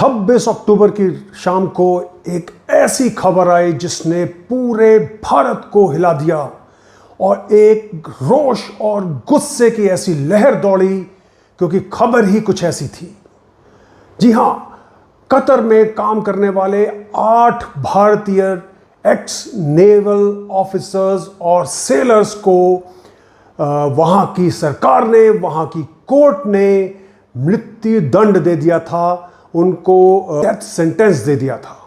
26 अक्टूबर की शाम को एक ऐसी खबर आई जिसने पूरे भारत को हिला दिया और एक रोष और गुस्से की ऐसी लहर दौड़ी, क्योंकि खबर ही कुछ ऐसी थी। जी हां, कतर में काम करने वाले 8 भारतीय एक्स नेवल ऑफिसर्स और सेलर्स को वहां की सरकार ने, वहां की कोर्ट ने मृत्यु दंड दे दिया था, उनको डेथ सेंटेंस दे दिया था।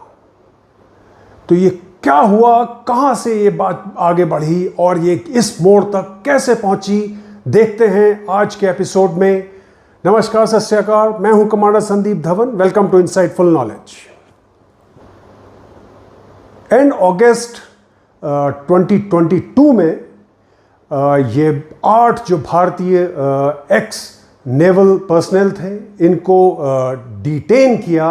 तो ये क्या हुआ, कहां से ये बात आगे बढ़ी और ये इस मोड़ तक कैसे पहुंची, देखते हैं आज के एपिसोड में। नमस्कार, सत श्री अकाल, मैं हूं commander Sandeep Dhawan. Welcome to insightful knowledge. And अगस्त 2022 में ये 8 जो भारतीय एक्स नेवल पर्सनल थे, इनको डिटेन किया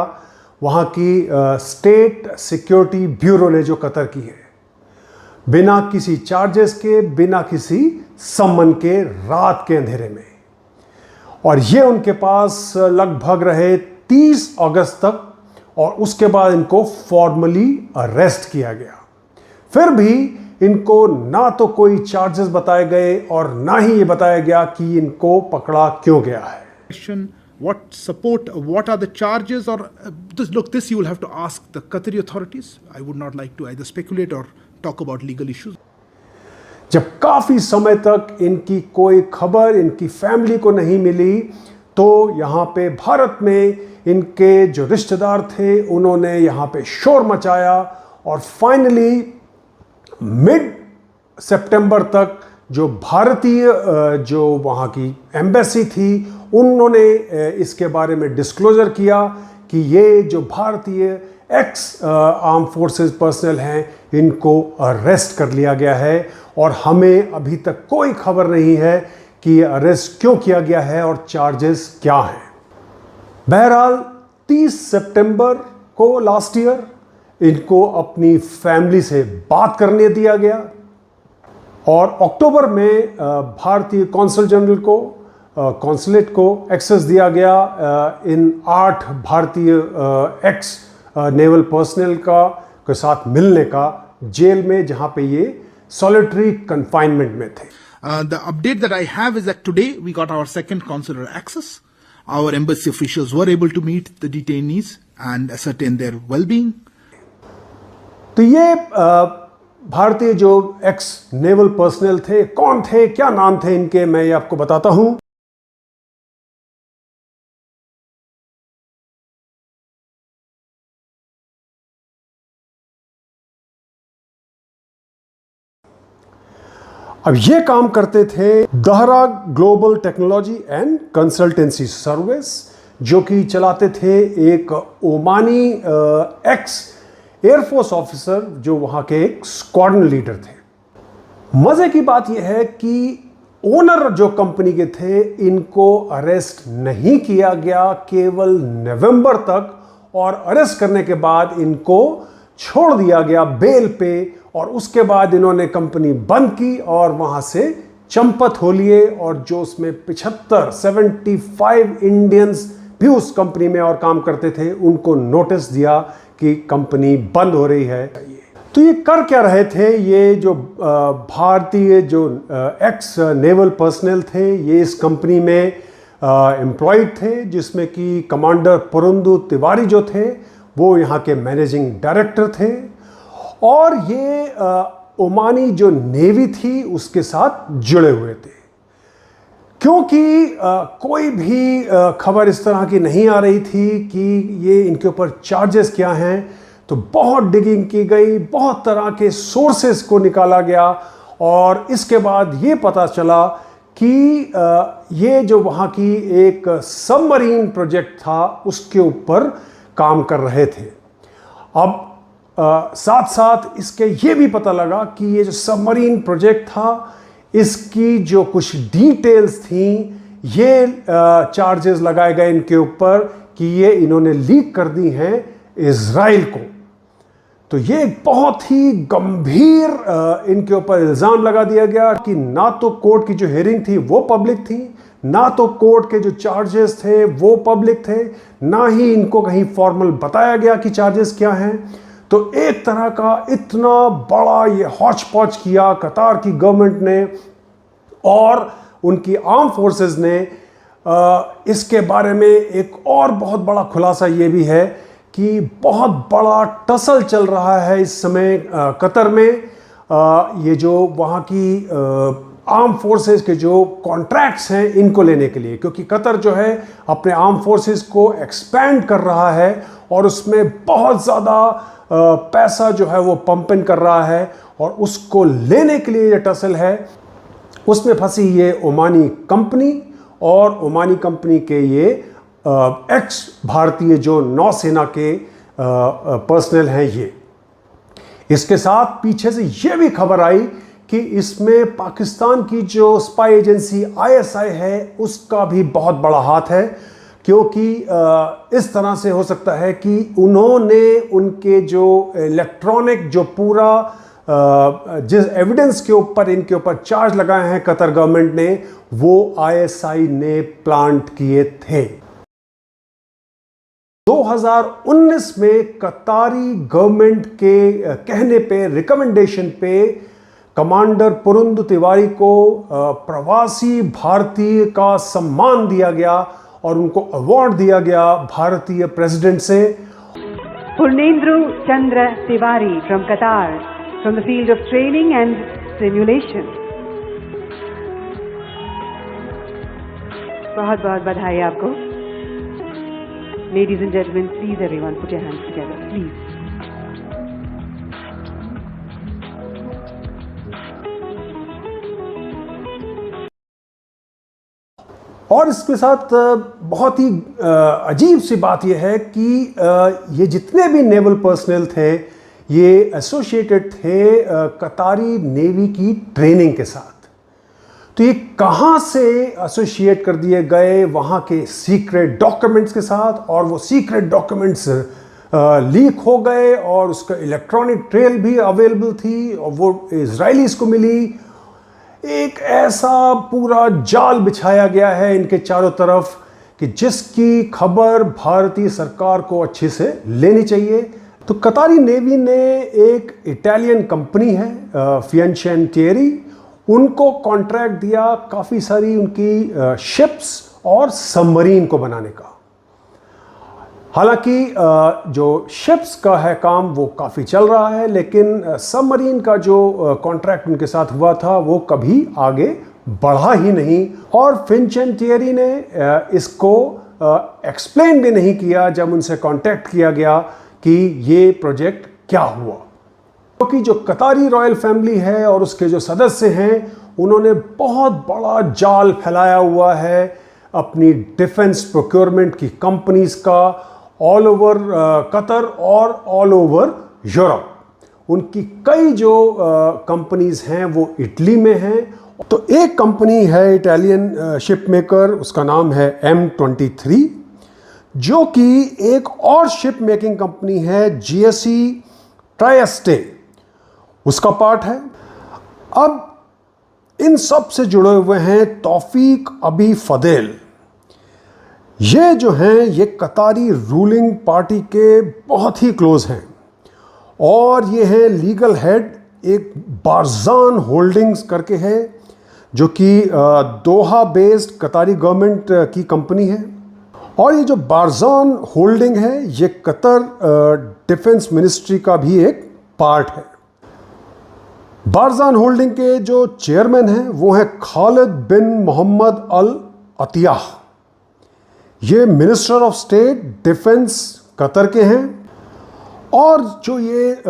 वहाँ की स्टेट सिक्योरिटी ब्यूरो ने, जो कतर की है, बिना किसी चार्जेस के, बिना किसी सम्मन के, रात के अंधेरे में। और ये उनके पास लगभग रहे 30 अगस्त तक, और उसके बाद इनको फॉर्मली अरेस्ट किया गया। फिर भी इनको ना तो कोई चार्जेस बताए गए और ना ही ये बताया गया कि इनको पकड़ा क्यों गया है। What support, what are the charges, or this you will have to ask the Qatari authorities. I would not like to either speculate or talk about legal issues. जब काफी समय तक इनकी कोई खबर इनकी फैमिली को नहीं मिली, तो यहाँ पे भारत में इनके जो रिश्तेदार थे उन्होंने यहाँ पे शोर मचाया, और फाइनली मिड सितंबर तक जो भारतीय जो वहाँ की एम्बेसी थी, उन्होंने इसके बारे में डिस्क्लोजर किया कि ये जो भारतीय एक्स आर्म फोर्सेस पर्सनल हैं, इनको अरेस्ट कर लिया गया है, और हमें अभी तक कोई खबर नहीं है कि ये अरेस्ट क्यों किया गया है और चार्जेस क्या हैं। बहरहाल 30 सितंबर को लास्ट ईयर इनको अपनी फैमिली से बात करने दिया गया, और अक्टूबर में भारतीय कौंसल जनरल को, कौंसलेट को एक्सेस दिया गया इन 8 भारतीय एक्स नेवल पर्सनल के साथ मिलने का, जेल में, जहां पे ये सॉलिटरी कन्फाइनमेंट में थे। The update that I have is that today we got our second consular access. Our embassy officials were able to meet the detainees and ascertain their well-being. तो ये भारतीय जो एक्स नेवल पर्सनल थे, कौन थे, क्या नाम थे इनके, मैं ये आपको बताता हूं। अब ये काम करते थे Dahra global technology and consultancy service, जो कि चलाते थे एक ओमानी एक्स एयरफोर्स ऑफिसर, जो वहां के एक स्क्वाड्रन लीडर थे। मजे की बात यह है कि ओनर जो कंपनी के थे, इनको अरेस्ट नहीं किया गया केवल नवंबर तक, और अरेस्ट करने के बाद इनको छोड़ दिया गया बेल पे, और उसके बाद इन्होंने कंपनी बंद की और वहां से चंपत हो लिए, और जो उसमें 75 इंडियंस भी उस कंपनी में और काम करते थे, उनको नोटिस दिया कि कंपनी बंद हो रही है। तो ये कर क्या रहे थे, ये जो भारतीय जो एक्स नेवल पर्सनल थे, ये इस कंपनी में एम्प्लॉयड थे, जिसमें कि कमांडर पुरंदू तिवारी जो थे, वो यहाँ के मैनेजिंग डायरेक्टर थे, और ये ओमानी जो नेवी थी उसके साथ जुड़े हुए थे। क्योंकि कोई भी खबर इस तरह की नहीं आ रही थी कि ये इनके ऊपर चार्जेस क्या हैं, तो बहुत डिगिंग की गई, बहुत तरह के सोर्सेस को निकाला गया, और इसके बाद ये पता चला कि ये जो वहाँ की एक सबमरीन प्रोजेक्ट था, उसके ऊपर काम कर रहे थे। अब साथ साथ इसके ये भी पता लगा कि ये जो सबमरीन प्रोजेक्ट था, इसकी जो कुछ डिटेल्स थी, ये चार्जेस लगाए गए इनके ऊपर कि ये इन्होंने लीक कर दी हैं इजराइल को। तो ये एक बहुत ही गंभीर इनके ऊपर इल्ज़ाम लगा दिया गया कि ना तो कोर्ट की जो हियरिंग थी वो पब्लिक थी, ना तो कोर्ट के जो चार्जेस थे वो पब्लिक थे, ना ही इनको कहीं फॉर्मल बताया गया कि चार्जेस क्या हैं। तो एक तरह का इतना बड़ा ये हौच पौच किया कतार की गवर्नमेंट ने और उनकी आर्म फोर्सेस ने। इसके बारे में एक और बहुत बड़ा खुलासा ये भी है कि बहुत बड़ा टसल चल रहा है इस समय कतर में। ये जो वहाँ की आर्म फोर्सेस के जो कॉन्ट्रैक्ट्स हैं इनको लेने के लिए, क्योंकि कतर जो है अपने आर्म फोर्सेस को एक्सपैंड कर रहा है और उसमें बहुत ज़्यादा पैसा जो है वो पंप इन कर रहा है, और उसको लेने के लिए ये टसल है। उसमें फंसी ये ओमानी कंपनी और ओमानी कंपनी के ये एक्स भारतीय जो नौसेना के पर्सनल हैं ये। इसके साथ पीछे से ये भी खबर आई कि इसमें पाकिस्तान की जो स्पाई एजेंसी ISI है उसका भी बहुत बड़ा हाथ है, क्योंकि इस तरह से हो सकता है कि उन्होंने उनके जो इलेक्ट्रॉनिक जो पूरा जिस एविडेंस के ऊपर इनके ऊपर चार्ज लगाए हैं कतर गवर्नमेंट ने, वो ISI ने प्लांट किए थे। 2019 में कतारी गवर्नमेंट के कहने पे, रिकमेंडेशन पे, कमांडर पुरुंद तिवारी को प्रवासी भारतीय का सम्मान दिया गया और उनको अवार्ड दिया गया भारतीय प्रेसिडेंट से। Purnendru Chandra Tiwari from Qatar, from the field of training and simulation. बहुत बहुत बधाई आपको। Ladies and gentlemen, please everyone put your hands together, please. और इसके साथ बहुत ही अजीब सी बात यह है कि ये जितने भी नेवल पर्सनल थे ये एसोसिएटेड थे कतारी नेवी की ट्रेनिंग के साथ। तो ये कहाँ से एसोसिएट कर दिए गए वहाँ के सीक्रेट डॉक्यूमेंट्स के साथ, और वो सीक्रेट डॉक्यूमेंट्स लीक हो गए और उसका इलेक्ट्रॉनिक ट्रेल भी अवेलेबल थी और वो इजरायलीज को मिली। एक ऐसा पूरा जाल बिछाया गया है इनके चारों तरफ कि जिसकी खबर भारतीय सरकार को अच्छे से लेनी चाहिए। तो कतारी नेवी ने एक इटालियन कंपनी है फियांचेंटिएरी, उनको कॉन्ट्रैक्ट दिया काफ़ी सारी उनकी शिप्स और सबमरीन को बनाने का। हालांकि जो शिप्स का है काम वो काफ़ी चल रहा है, लेकिन सबमरीन का जो कॉन्ट्रैक्ट उनके साथ हुआ था वो कभी आगे बढ़ा ही नहीं। और फियांचेंटिएरी ने इसको एक्सप्लेन भी नहीं किया जब उनसे कांटेक्ट किया गया कि ये प्रोजेक्ट क्या हुआ, क्योंकि जो कतारी रॉयल फैमिली है और उसके जो सदस्य हैं उन्होंने बहुत बड़ा जाल फैलाया हुआ है अपनी डिफेंस प्रोक्योरमेंट की कंपनीज का ऑल ओवर कतर और ऑल ओवर यूरोप। उनकी कई जो कंपनीज हैं वो इटली में हैं। तो एक कंपनी है इटालियन शिप मेकर, उसका नाम है M23, जो कि एक और शिप मेकिंग कंपनी है GSE ट्राइस्टे, उसका पार्ट है। अब इन सब से जुड़े हुए हैं तौफीक अबी फदेल। ये जो हैं ये कतारी रूलिंग पार्टी के बहुत ही क्लोज हैं और ये हैं लीगल हेड एक बारजान होल्डिंग्स करके है, जो कि दोहा बेस्ड कतारी गवर्नमेंट की कंपनी है। और ये जो बारजान होल्डिंग है ये कतर डिफेंस मिनिस्ट्री का भी एक पार्ट है। बारजान होल्डिंग के जो चेयरमैन हैं वो हैं खालिद बिन मोहम्मद अल अतियाह। ये minister of state defence Qatar के हैं। और जो ये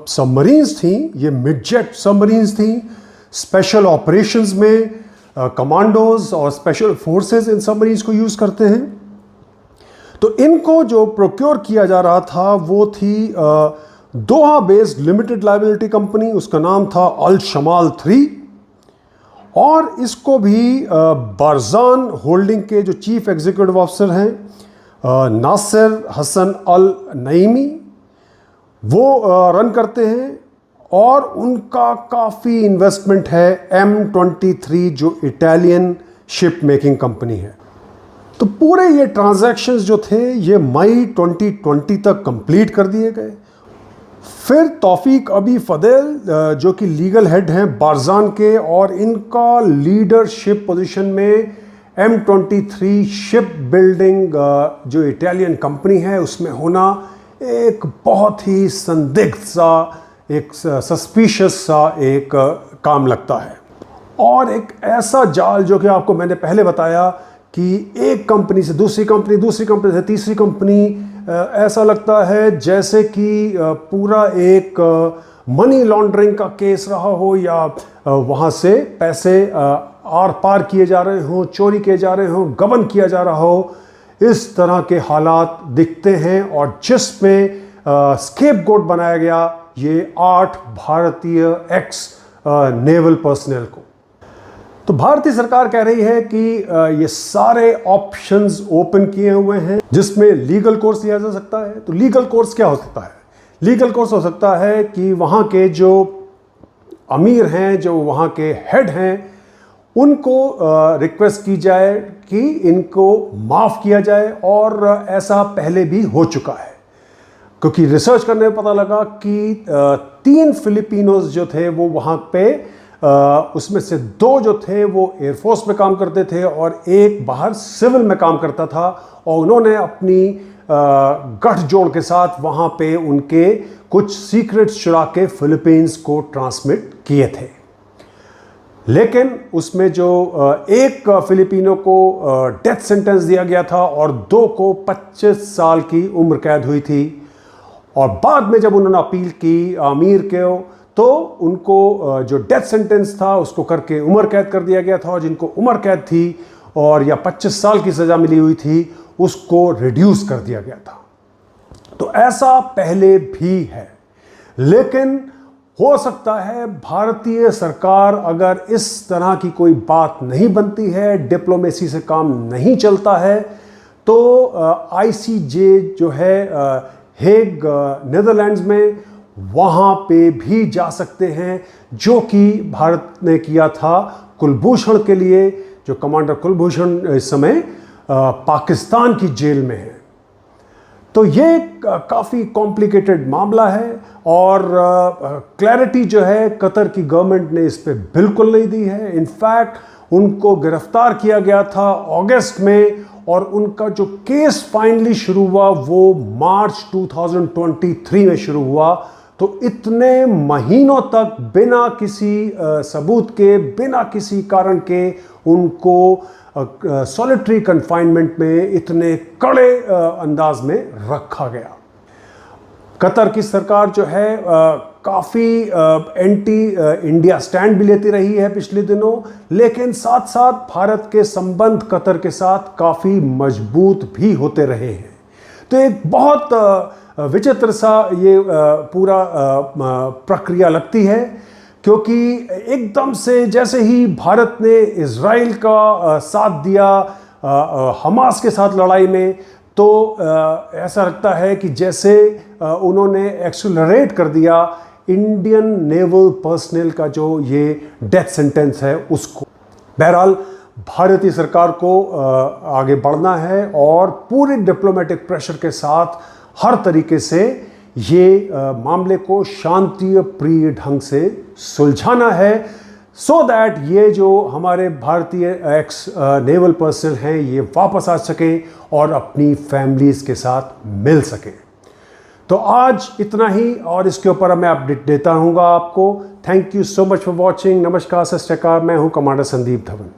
सबमरीन्स थी ये मिडजेट सबमरीन्स थी, स्पेशल ऑपरेशंस में कमांडोज और स्पेशल फोर्सेस इन सबमरीन्स को यूज़ करते हैं। तो इनको जो प्रोक्योर किया जा रहा था वो थी दोहा बेस्ड लिमिटेड लायबिलिटी कंपनी, उसका नाम था अल शमाल 3। और इसको भी बारजान होल्डिंग के जो चीफ एग्जीक्यूटिव ऑफिसर हैं नासिर हसन अल नईमी वो रन करते हैं। और उनका काफ़ी इन्वेस्टमेंट है M23 जो इटालियन शिप मेकिंग कंपनी है। तो पूरे ये ट्रांजैक्शंस जो थे ये मई 2020 तक कंप्लीट कर दिए गए। फिर तौफीक अबी फदेल जो कि लीगल हेड हैं बारजान के, और इनका लीडरशिप पोजीशन में M23 शिप बिल्डिंग जो इटालियन कंपनी है उसमें होना एक बहुत ही संदिग्ध सा, एक सस्पिशियस सा एक काम लगता है। और एक ऐसा जाल जो कि आपको मैंने पहले बताया कि एक कंपनी से दूसरी कंपनी, दूसरी कंपनी से तीसरी कंपनी, ऐसा लगता है जैसे कि पूरा एक मनी लॉन्ड्रिंग का केस रहा हो, या वहाँ से पैसे आर पार किए जा रहे हों, चोरी किए जा रहे हों, गबन किया जा रहा हो, इस तरह के हालात दिखते हैं। और जिसमें स्केपगोट बनाया गया ये 8 भारतीय एक्स नेवल पर्सनल को। तो भारतीय सरकार कह रही है कि ये सारे ऑप्शंस ओपन किए हुए हैं जिसमें लीगल कोर्स लिया जा सकता है। तो लीगल कोर्स क्या हो सकता है? लीगल कोर्स हो सकता है कि वहाँ के जो अमीर हैं, जो वहाँ के हेड हैं, उनको रिक्वेस्ट की जाए कि इनको माफ़ किया जाए। और ऐसा पहले भी हो चुका है, क्योंकि रिसर्च करने में पता लगा कि 3 फिलिपिनोज जो थे वो वहाँ पे उसमें से 2 जो थे वो एयरफोर्स में काम करते थे और एक बाहर सिविल में काम करता था। और उन्होंने अपनी गठजोड़ के साथ वहाँ पे उनके कुछ सीक्रेट्स चुरा के फिलीपींस को ट्रांसमिट किए थे। लेकिन उसमें जो एक फिलिपिनो को डेथ सेंटेंस दिया गया था और 2 को 25 साल की उम्र कैद हुई थी। और बाद में जब उन्होंने अपील की आमिर के, तो उनको जो डेथ सेंटेंस था उसको करके उम्र कैद कर दिया गया था, और जिनको उम्र कैद थी और या 25 साल की सज़ा मिली हुई थी उसको रिड्यूस कर दिया गया था। तो ऐसा पहले भी है। लेकिन हो सकता है भारतीय सरकार अगर इस तरह की कोई बात नहीं बनती है, डिप्लोमेसी से काम नहीं चलता है, तो ICJ जो है हेग नीदरलैंड्स में, वहाँ पे भी जा सकते हैं, जो कि भारत ने किया था कुलभूषण के लिए। जो कमांडर कुलभूषण इस समय पाकिस्तान की जेल में है। तो ये काफ़ी कॉम्प्लिकेटेड मामला है और क्लैरिटी जो है कतर की गवर्नमेंट ने इस पे बिल्कुल नहीं दी है। इनफैक्ट उनको गिरफ्तार किया गया था अगस्त में, और उनका जो केस फाइनली शुरू हुआ वो मार्च 2023 में शुरू हुआ। तो इतने महीनों तक बिना किसी सबूत के, बिना किसी कारण के उनको सॉलिटरी कन्फाइनमेंट में इतने कड़े अंदाज में रखा गया। कतर की सरकार जो है काफ़ी एंटी इंडिया स्टैंड भी लेती रही है पिछले दिनों, लेकिन साथ साथ भारत के संबंध कतर के साथ काफ़ी मजबूत भी होते रहे हैं। तो एक बहुत विचित्र सा ये पूरा प्रक्रिया लगती है, क्योंकि एकदम से जैसे ही भारत ने इजराइल का साथ दिया हमास के साथ लड़ाई में, तो ऐसा लगता है कि जैसे उन्होंने एक्सेलरेट कर दिया इंडियन नेवल पर्सनल का जो ये डेथ सेंटेंस है उसको। बहरहाल भारतीय सरकार को आगे बढ़ना है और पूरे डिप्लोमेटिक प्रेशर के साथ हर तरीके से ये मामले को शांति प्रिय ढंग से सुलझाना है, सो दैट ये जो हमारे भारतीय एक्स नेवल पर्सनल हैं ये वापस आ सकें और अपनी फैमिलीज के साथ मिल सकें। तो आज इतना ही, और इसके ऊपर मैं अपडेट देता रहूँगा आपको। Thank you so much for watching. नमस्कार, सत श्री अकाल। मैं हूँ कमांडर संदीप धवन।